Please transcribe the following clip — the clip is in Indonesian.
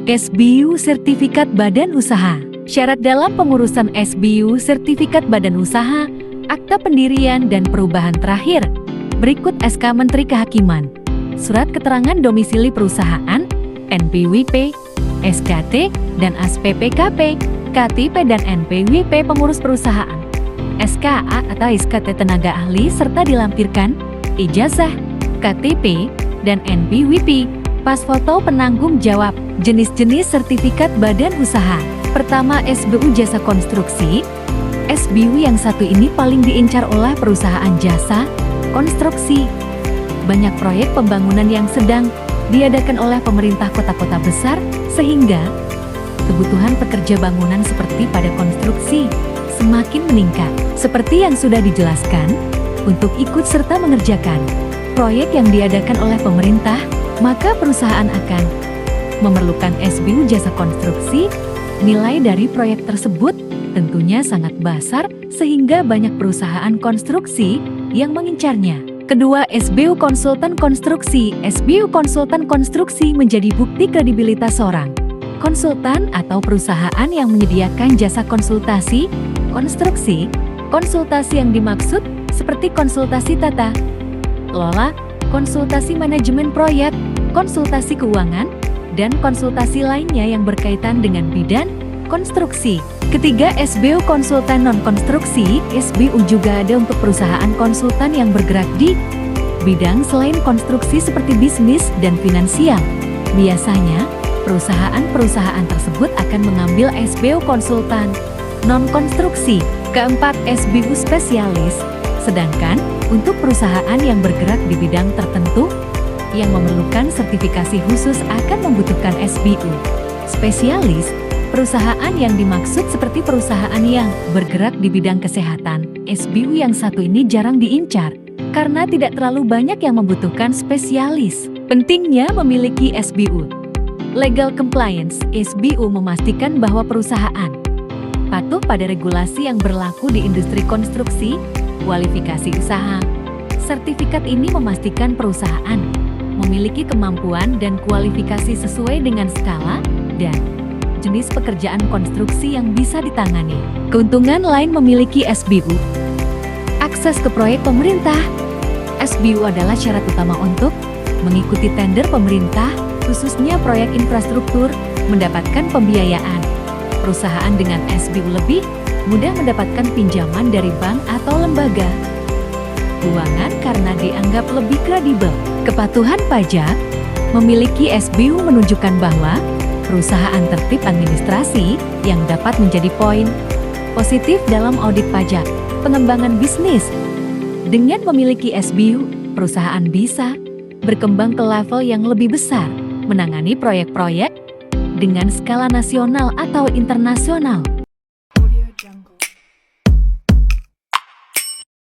SBU Sertifikat Badan Usaha. Syarat dalam pengurusan SBU Sertifikat Badan Usaha, akta pendirian dan perubahan terakhir. Berikut SK Menteri Kehakiman, Surat Keterangan Domisili Perusahaan, NPWP, SKT, dan ASPPKP, KTP dan NPWP Pengurus Perusahaan, SKA atau SKT Tenaga Ahli serta dilampirkan, ijazah, KTP, dan NPWP, pas foto penanggung jawab. Jenis-jenis sertifikat badan usaha. Pertama, SBU Jasa Konstruksi. SBU yang satu ini paling diincar oleh perusahaan jasa konstruksi. Banyak proyek pembangunan yang sedang diadakan oleh pemerintah kota-kota besar, sehingga kebutuhan pekerja bangunan seperti pada konstruksi semakin meningkat. Seperti yang sudah dijelaskan, untuk ikut serta mengerjakan proyek yang diadakan oleh pemerintah, maka perusahaan akan memerlukan SBU Jasa Konstruksi. Nilai dari proyek tersebut tentunya sangat besar, sehingga banyak perusahaan konstruksi yang mengincarnya. Kedua, SBU Konsultan Konstruksi. SBU Konsultan Konstruksi menjadi bukti kredibilitas seorang konsultan atau perusahaan yang menyediakan jasa konsultasi, konstruksi. Konsultasi yang dimaksud seperti konsultasi tata kelola, konsultasi manajemen proyek, konsultasi keuangan, dan konsultasi lainnya yang berkaitan dengan bidang konstruksi. Ketiga, SBU Konsultan Non-Konstruksi. SBU juga ada untuk perusahaan konsultan yang bergerak di bidang selain konstruksi seperti bisnis dan finansial. Biasanya, perusahaan-perusahaan tersebut akan mengambil SBU Konsultan Non-Konstruksi. Keempat, SBU Spesialis. Sedangkan, untuk perusahaan yang bergerak di bidang tertentu, yang memerlukan sertifikasi khusus akan membutuhkan SBU Spesialis. Perusahaan yang dimaksud seperti perusahaan yang bergerak di bidang kesehatan. SBU yang satu ini jarang diincar, karena tidak terlalu banyak yang membutuhkan spesialis. Pentingnya memiliki SBU. Legal Compliance. SBU memastikan bahwa perusahaan patuh pada regulasi yang berlaku di industri konstruksi, kualifikasi usaha. Sertifikat ini memastikan perusahaan memiliki kemampuan dan kualifikasi sesuai dengan skala dan jenis pekerjaan konstruksi yang bisa ditangani. Keuntungan lain memiliki SBU. Akses ke proyek pemerintah. SBU adalah syarat utama untuk mengikuti tender pemerintah, khususnya proyek infrastruktur, mendapatkan pembiayaan. Perusahaan dengan SBU lebih mudah mendapatkan pinjaman dari bank atau lembaga keuangan karena dianggap lebih kredibel. Kepatuhan pajak. Memiliki SBU menunjukkan bahwa perusahaan tertib administrasi yang dapat menjadi poin positif dalam audit pajak. Pengembangan bisnis. Dengan memiliki SBU, perusahaan bisa berkembang ke level yang lebih besar, menangani proyek-proyek dengan skala nasional atau internasional.